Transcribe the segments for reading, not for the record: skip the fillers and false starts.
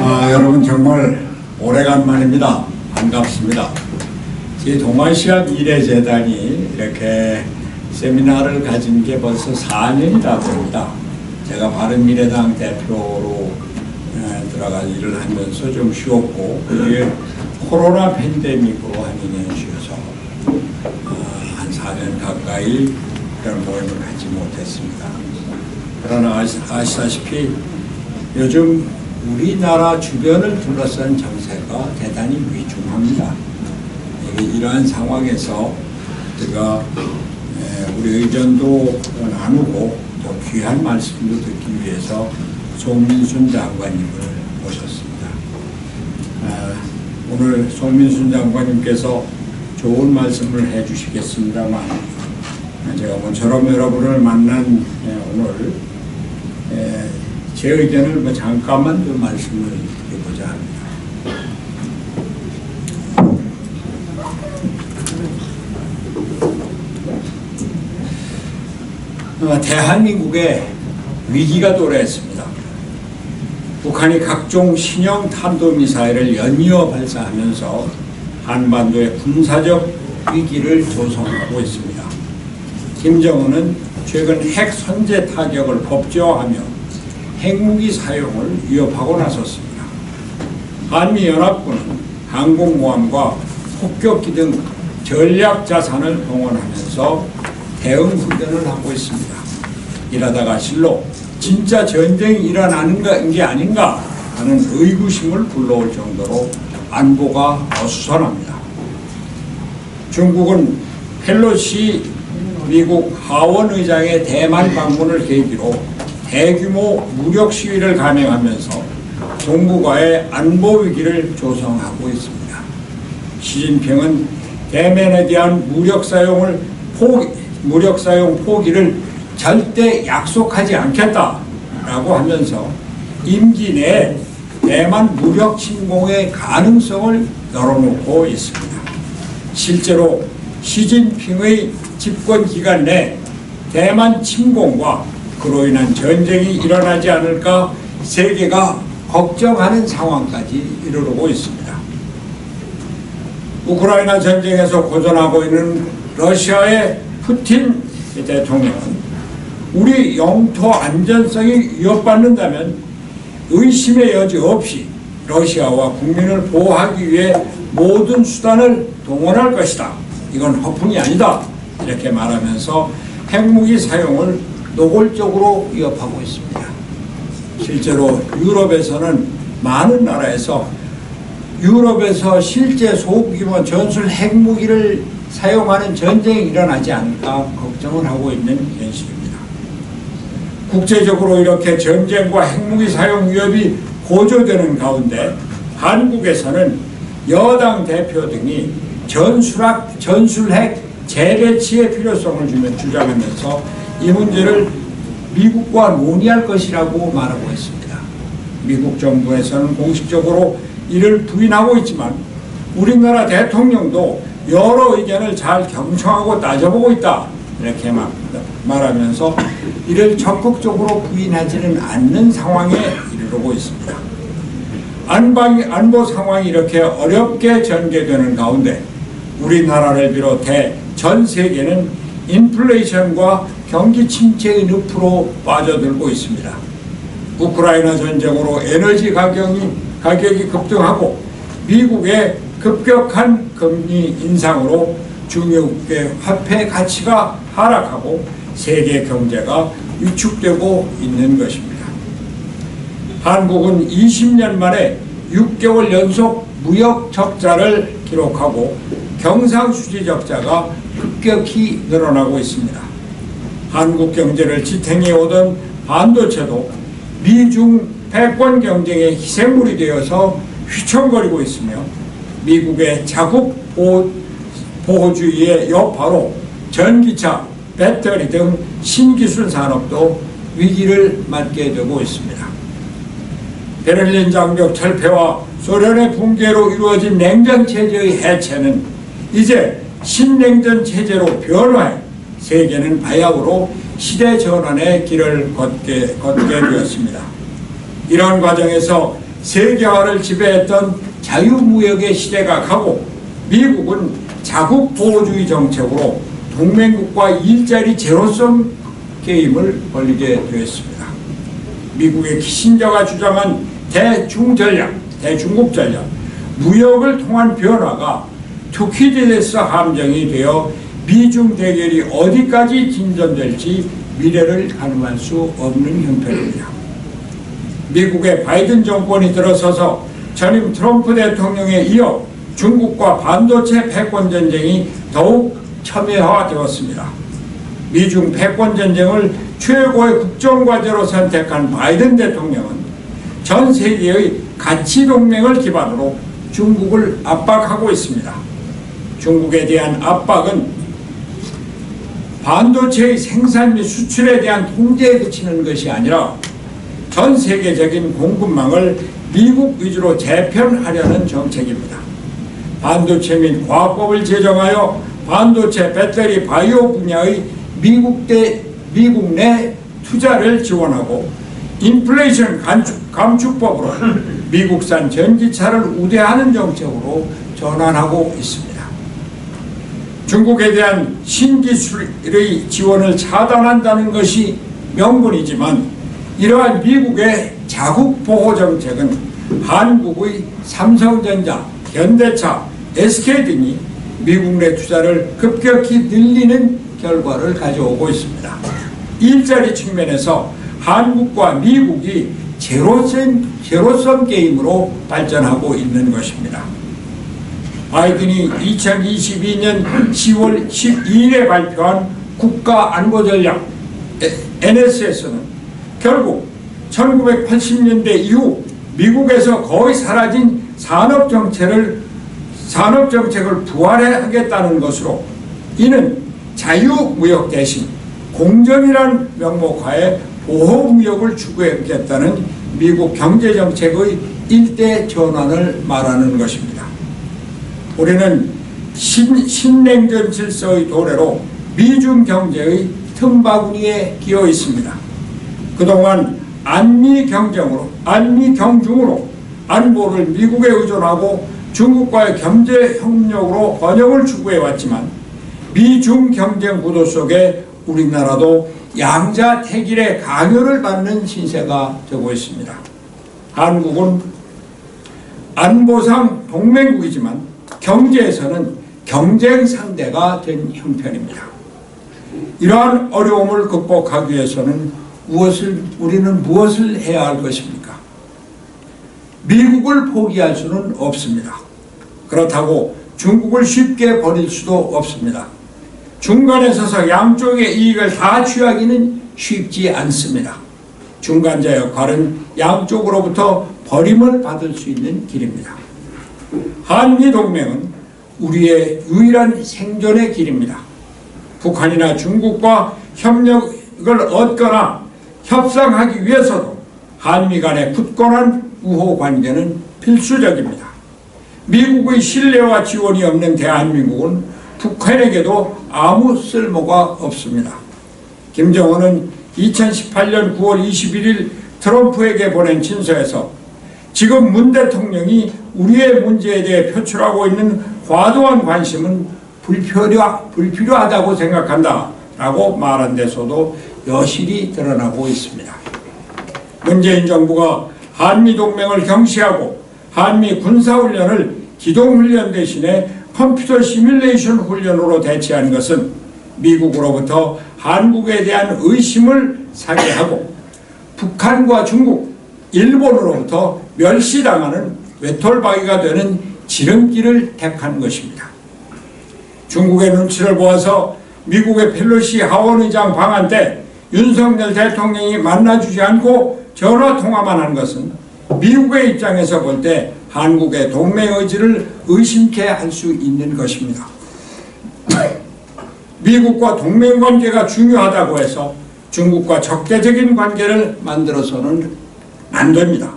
여러분 정말 오래간만입니다. 반갑습니다. 이 동아시아 미래재단이 이렇게 세미나를 가진 게 벌써 4년이 다 됩니다. 제가 바른미래당 대표로 들어가 일을 하면서 좀 쉬었고, 그게 코로나 팬데믹으로 한 2년 쉬어서 한 4년 가까이 그런 모임을 갖지 못했습니다. 그러나 아시다시피 요즘 우리나라 주변을 둘러싼 정세가 대단히 위중합니다. 이러한 상황에서 제가 우리 의견도 나누고 또 귀한 말씀도 듣기 위해서 송민순 장관님을 모셨습니다. 오늘 송민순 장관님께서 좋은 말씀을 해주시겠습니다만, 제가 모처럼 여러분을 만난 오늘 제 의견을 잠깐만 좀 말씀을 드리고자 합니다. 대한민국에 위기가 도래했습니다. 북한이 각종 신형 탄도미사일을 연이어 발사하면서 한반도의 군사적 위기를 조성하고 있습니다. 김정은은 최근 핵 선제 타격을 법제화하며 핵무기 사용을 위협하고 나섰습니다. 한미연합군은 항공모함과 폭격기 등 전략 자산을 동원하면서 대응 훈련을 하고 있습니다. 이러다가 실로 진짜 전쟁이 일어나는 게 아닌가 하는 의구심을 불러올 정도로 안보가 어수선합니다. 중국은 펠로시 미국 하원 의장의 대만 방문을 계기로 대규모 무력 시위를 감행하면서 동북아의 안보 위기를 조성하고 있습니다. 시진핑은 대만에 대한 무력 사용 포기를 절대 약속하지 않겠다라고 하면서 임기 내에 대만 무력 침공의 가능성을 열어놓고 있습니다. 실제로 시진핑의 집권 기간 내 대만 침공과 그로 인한 전쟁이 일어나지 않을까 세계가 걱정하는 상황까지 이르르고 있습니다. 우크라이나 전쟁에서 고전하고 있는 러시아의 푸틴 대통령은 우리 영토 안전성이 위협받는다면 의심의 여지 없이 러시아와 국민을 보호하기 위해 모든 수단을 동원할 것이다. 이건 허풍이 아니다. 이렇게 말하면서 핵무기 사용을 노골적으로 위협하고 있습니다. 실제로 유럽에서는 많은 나라에서 유럽에서 실제 소규모 전술 핵무기를 사용하는 전쟁이 일어나지 않을까 걱정을 하고 있는 현실입니다. 국제적으로 이렇게 전쟁과 핵무기 사용 위협이 고조되는 가운데 한국에서는 여당 대표 등이 전술핵 재배치의 필요성을 주장하면서 이 문제를 미국과 논의할 것이라고 말하고 있습니다. 미국 정부에서는 공식적으로 이를 부인하고 있지만 우리나라 대통령도 여러 의견을 잘 경청하고 따져보고 있다. 이렇게 말하면서 이를 적극적으로 부인하지는 않는 상황에 이르르고 있습니다. 안보 상황이 이렇게 어렵게 전개되는 가운데 우리나라를 비롯해 전 세계는 인플레이션과 경기 침체의 늪으로 빠져들고 있습니다. 우크라이나 전쟁으로 에너지 가격이 급등하고 미국의 급격한 금리 인상으로 중국의 화폐 가치가 하락하고 세계 경제가 위축되고 있는 것입니다. 한국은 20년 만에 6개월 연속 무역 적자를 기록하고 경상수지 적자가 급격히 늘어나고 있습니다. 한국 경제를 지탱해 오던 반도체도 미중 패권 경쟁의 희생물이 되어서 휘청거리고 있으며 미국의 자국 보호주의의 여파로 전기차, 배터리 등 신기술 산업도 위기를 맞게 되고 있습니다. 베를린 장벽 철폐와 소련의 붕괴로 이루어진 냉전체제의 해체는 이제 신냉전 체제로 변화해 세계는 바야흐로 시대 전환의 길을 걷게 되었습니다. 이런 과정에서 세계화를 지배했던 자유무역의 시대가 가고 미국은 자국보호주의 정책으로 동맹국과 일자리 제로섬 게임을 벌이게 되었습니다. 미국의 키신저가 주장한 대중국 전략, 무역을 통한 변화가 투키디데스 함정이 되어 미중 대결이 어디까지 진전될지 미래를 가늠할 수 없는 형편입니다. 미국의 바이든 정권이 들어서서 전임 트럼프 대통령에 이어 중국과 반도체 패권 전쟁이 더욱 첨예화되었습니다. 미중 패권 전쟁을 최고의 국정과제로 선택한 바이든 대통령은 전 세계의 가치 동맹을 기반으로 중국을 압박하고 있습니다. 중국에 대한 압박은 반도체의 생산 및 수출에 대한 통제에 그치는 것이 아니라 전 세계적인 공급망을 미국 위주로 재편하려는 정책입니다. 반도체 및 과학법을 제정하여 반도체, 배터리, 바이오 분야의 미국 내 투자를 지원하고 인플레이션 감축법으로 미국산 전기차를 우대하는 정책으로 전환하고 있습니다. 중국에 대한 신기술의 지원을 차단한다는 것이 명분이지만 이러한 미국의 자국보호 정책은 한국의 삼성전자, 현대차, SK 등이 미국 내 투자를 급격히 늘리는 결과를 가져오고 있습니다. 일자리 측면에서 한국과 미국이 제로섬 게임으로 발전하고 있는 것입니다. 바이든이 2022년 10월 12일에 발표한 국가안보전략 NS에서는 결국 1980년대 이후 미국에서 거의 사라진 산업정책을 부활하겠다는 것으로 이는 자유무역 대신 공정이라는 명목하에 보호무역을 추구하겠다는 미국 경제정책의 일대 전환을 말하는 것입니다. 우리는 신냉전 질서의 도래로 미중 경제의 틈바구니에 끼어 있습니다. 그동안 안미경중으로 안보를 미국에 의존하고 중국과의 경제협력으로 번영을 추구해왔지만 미중 경쟁 구도 속에 우리나라도 양자택일의 강요를 받는 신세가 되고 있습니다. 한국은 안보상 동맹국이지만 경제에서는 경쟁 상대가 된 형편입니다. 이러한 어려움을 극복하기 위해서는 우리는 무엇을 해야 할 것입니까? 미국을 포기할 수는 없습니다. 그렇다고 중국을 쉽게 버릴 수도 없습니다. 중간에 서서 양쪽의 이익을 다 취하기는 쉽지 않습니다. 중간자 역할은 양쪽으로부터 버림을 받을 수 있는 길입니다. 한미동맹은 우리의 유일한 생존의 길입니다. 북한이나 중국과 협력을 얻거나 협상하기 위해서도 한미 간의 굳건한 우호 관계는 필수적입니다. 미국의 신뢰와 지원이 없는 대한민국은 북한에게도 아무 쓸모가 없습니다. 김정은은 2018년 9월 21일 트럼프에게 보낸 친서에서 지금 문 대통령이 우리의 문제에 대해 표출하고 있는 과도한 관심은 불필요하다고 생각한다 라고 말한 데서도 여실히 드러나고 있습니다. 문재인 정부가 한미동맹을 경시하고 한미 군사훈련을 기동훈련 대신에 컴퓨터 시뮬레이션 훈련으로 대체한 것은 미국으로부터 한국에 대한 의심을 사게 하고 북한과 중국, 일본으로부터 멸시당하는 외톨박이가 되는 지름길을 택한 것입니다. 중국의 눈치를 보아서 미국의 펠로시 하원의장 방한 때 윤석열 대통령이 만나주지 않고 전화통화만 한 것은 미국의 입장에서 볼 때 한국의 동맹 의지를 의심케 할 수 있는 것입니다. 미국과 동맹관계가 중요하다고 해서 중국과 적대적인 관계를 만들어서는 안 됩니다.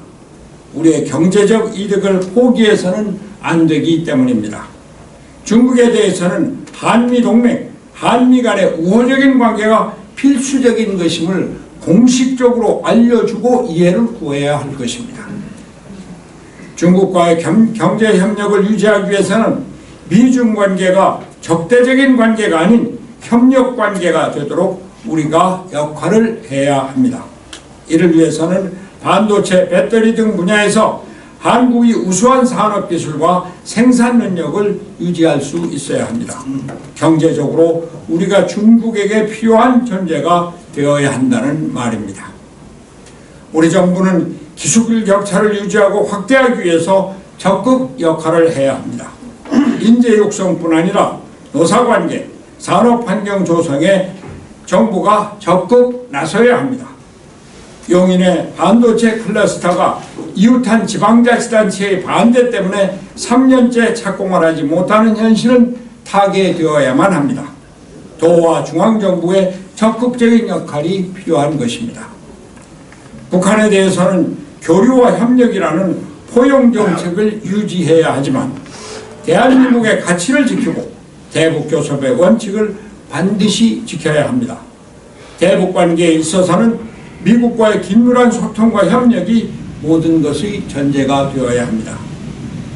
우리의 경제적 이득을 포기해서는 안 되기 때문입니다. 중국에 대해서는 한미동맹, 한미 간의 우호적인 관계가 필수적인 것임을 공식적으로 알려주고 이해를 구해야 할 것입니다. 중국과의 경제 협력을 유지하기 위해서는 미중 관계가 적대적인 관계가 아닌 협력 관계가 되도록 우리가 역할을 해야 합니다. 이를 위해서는 반도체, 배터리 등 분야에서 한국이 우수한 산업기술과 생산 능력을 유지할 수 있어야 합니다. 경제적으로 우리가 중국에게 필요한 존재가 되어야 한다는 말입니다. 우리 정부는 기술 격차를 유지하고 확대하기 위해서 적극 역할을 해야 합니다. 인재 육성뿐 아니라 노사관계, 산업환경 조성에 정부가 적극 나서야 합니다. 용인의 반도체 클러스터가 이웃한 지방자치단체의 반대 때문에 3년째 착공을 하지 못하는 현실은 타개되어야만 합니다. 도와 중앙정부의 적극적인 역할이 필요한 것입니다. 북한에 대해서는 교류와 협력이라는 포용정책을 유지해야 하지만 대한민국의 가치를 지키고 대북교섭의 원칙을 반드시 지켜야 합니다. 대북관계에 있어서는 미국과의 긴밀한 소통과 협력이 모든 것의 전제가 되어야 합니다.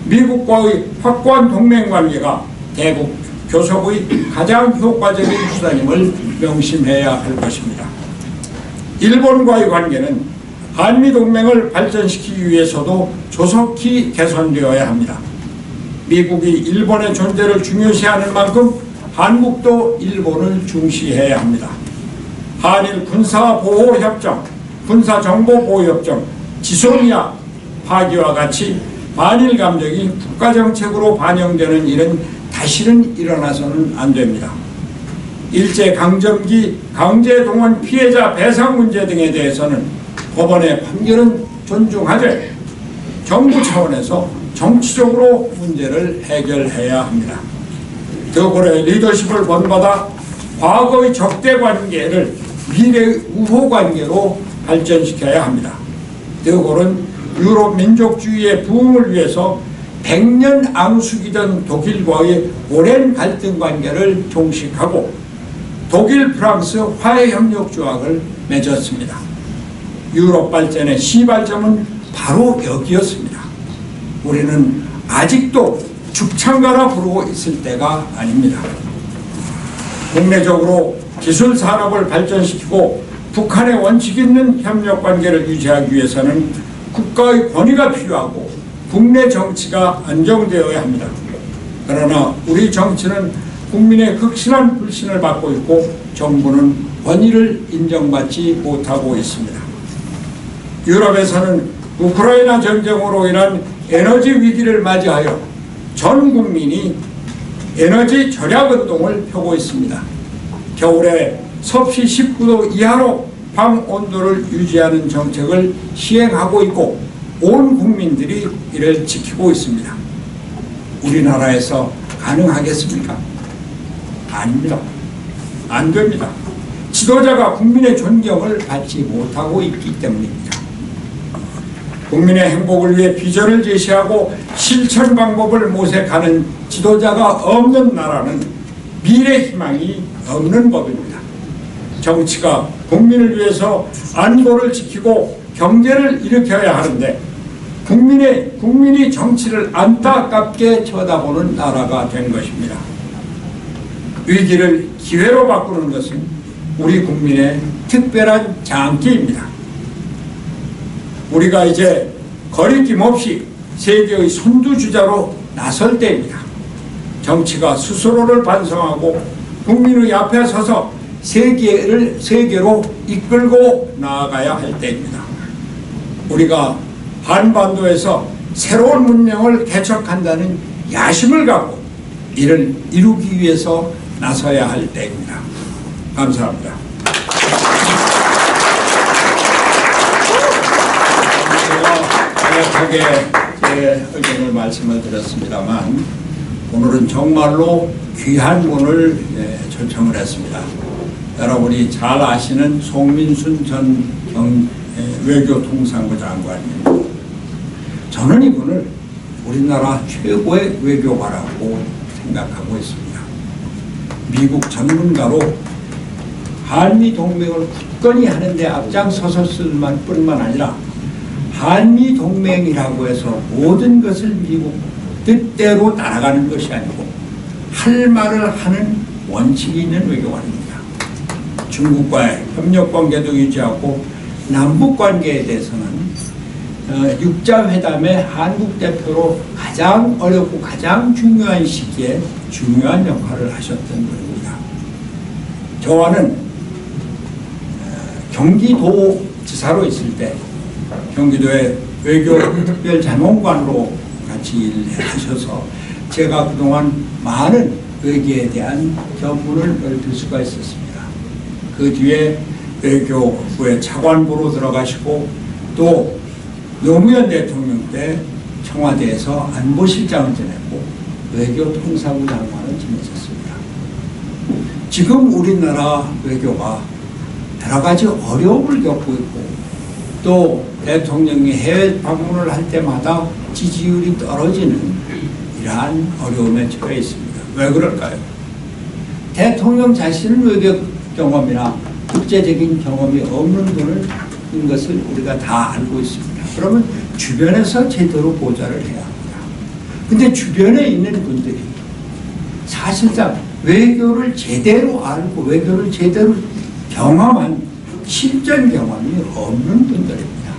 미국과의 확고한 동맹관계가 대북 교섭의 가장 효과적인 수단임을 명심해야 할 것입니다. 일본과의 관계는 한미동맹을 발전시키기 위해서도 조속히 개선되어야 합니다. 미국이 일본의 존재를 중요시하는 만큼 한국도 일본을 중시해야 합니다. 한일 군사보호협정, 군사정보보호협정, 지소미아 파기와 같이 반일 감정이 국가정책으로 반영되는 일은 다시는 일어나서는 안 됩니다. 일제강점기 강제동원 피해자 배상 문제 등에 대해서는 법원의 판결은 존중하되 정부 차원에서 정치적으로 문제를 해결해야 합니다.德고의 리더십을 본받아 과거의 적대관계를 미래의 우호관계로 발전시켜야 합니다.德고는 유럽 민족주의의 부흥을 위해서 100년 앙숙이던 독일과의 오랜 갈등 관계를 종식하고 독일, 프랑스 화해협력조약을 맺었습니다. 유럽 발전의 시발점은 바로 여기였습니다. 우리는 아직도 죽창가라 부르고 있을 때가 아닙니다. 국내적으로 기술 산업을 발전시키고 북한의 원칙 있는 협력 관계를 유지하기 위해서는 국가의 권위가 필요하고 국내 정치가 안정되어야 합니다. 그러나 우리 정치는 국민의 극심한 불신을 받고 있고 정부는 권위를 인정받지 못하고 있습니다. 유럽에서는 우크라이나 전쟁으로 인한 에너지 위기를 맞이하여 전 국민이 에너지 절약 운동을 펴고 있습니다. 겨울에 섭씨 19도 이하로 방 온도를 유지하는 정책을 시행하고 있고 온 국민들이 이를 지키고 있습니다. 우리나라에서 가능하겠습니까? 아닙니다. 안 됩니다. 지도자가 국민의 존경을 받지 못하고 있기 때문입니다. 국민의 행복을 위해 비전을 제시하고 실천 방법을 모색하는 지도자가 없는 나라는 미래 희망이 없는 법입니다. 정치가 국민을 위해서 안보를 지키고 경제를 일으켜야 하는데 국민이 정치를 안타깝게 쳐다보는 나라가 된 것입니다. 위기를 기회로 바꾸는 것은 우리 국민의 특별한 장기입니다. 우리가 이제 거리낌 없이 세계의 선두주자로 나설 때입니다. 정치가 스스로를 반성하고 국민의 앞에 서서 세계로 이끌고 나아가야 할 때입니다. 우리가 한반도에서 새로운 문명을 개척한다는 야심을 갖고 이를 이루기 위해서 나서야 할 때입니다. 감사합니다. 간략하게 제 의견을 말씀을 드렸습니다만 오늘은 정말로 귀한 분을 초청을 했습니다. 여러분이 잘 아시는 송민순 전 외교통상부 장관입니다. 저는 이분을 우리나라 최고의 외교관이라고 생각하고 있습니다. 미국 전문가로 한미 동맹을 굳건히 하는 데 앞장서서 쓸 뿐만 아니라 한미 동맹이라고 해서 모든 것을 미국 뜻대로 따라가는 것이 아니고 할 말을 하는 원칙이 있는 외교관입니다. 중국과의 협력관계도 유지하고 남북관계에 대해서는 육자회담의 한국 대표로 가장 어렵고 가장 중요한 시기에 중요한 역할을 하셨던 분입니다. 저와는 경기도지사로 있을 때 경기도의 외교 특별자문관으로 같이 일하셔서 제가 그동안 많은 외교에 대한 견문을 얻을 수가 있었습니다. 그 뒤에 외교부의 차관부로 들어가시고 또 노무현 대통령 때 청와대에서 안보실장을 지냈고 외교통사부 장관을 지내셨습니다. 지금 우리나라 외교가 여러 가지 어려움을 겪고 있고 또 대통령이 해외 방문을 할 때마다 지지율이 떨어지는 이러한 어려움에 처해 있습니다. 왜 그럴까요? 대통령 자신은 외교 경험이나 국제적인 경험이 없는 분인 것을 우리가 다 알고 있습니다. 그러면 주변에서 제대로 보좌를 해야 합니다. 근데 주변에 있는 분들이 사실상 외교를 제대로 알고 외교를 제대로 경험한 실전 경험이 없는 분들입니다.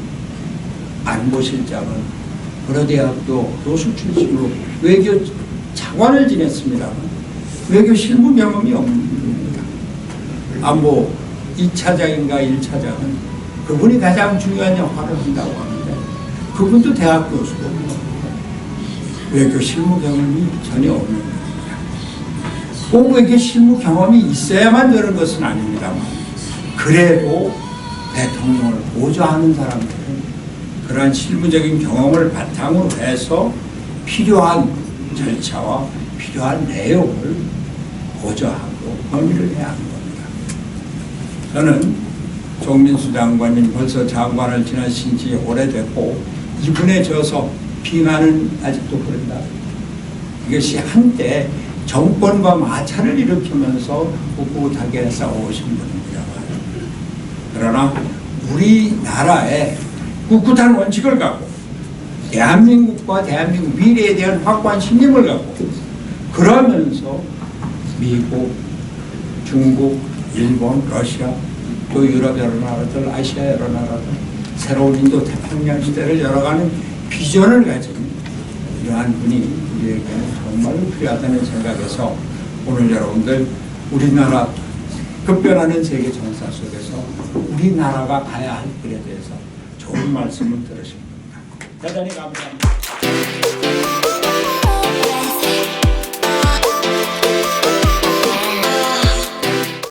안보실장은 고려대학교 교수 출신으로 외교 차관을 지냈습니다만 외교 실무 경험이 없는 분입니다. 안보 2차장인가 1차장은 그분이 가장 중요한 역할을 한다고 하는데 그분도 대학 교수고 외교 실무 경험이 전혀 없는 겁니다. 꼭 외교 실무 경험이 있어야만 되는 것은 아닙니다만 그래도 대통령을 보좌하는 사람들은 그러한 실무적인 경험을 바탕으로 해서 필요한 절차와 필요한 내용을 보좌하고 건의를 해야 하는 겁니다. 저는 정민수 장관님 벌써 장관을 지나신 지 오래됐고 이분에 져서 비난은 아직도 그런다. 이것이 한때 정권과 마찰을 일으키면서 꿋꿋하게 싸워오신 분입니다. 그러나 우리나라에 꿋꿋한 원칙을 갖고 대한민국과 대한민국 미래에 대한 확고한 신념을 갖고 그러면서 미국, 중국, 일본, 러시아 또 유럽 여러 나라들, 아시아 여러 나라들 새로운 인도 태평양 시대를 열어가는 비전을 가진 이러한 분이 우리에게는 정말 필요하다는 생각에서 오늘 여러분들 우리나라 급변하는 세계 정사 속에서 우리나라가 가야 할 길에 대해서 좋은 말씀을 들으신 겁니다. 대단히 감사합니다.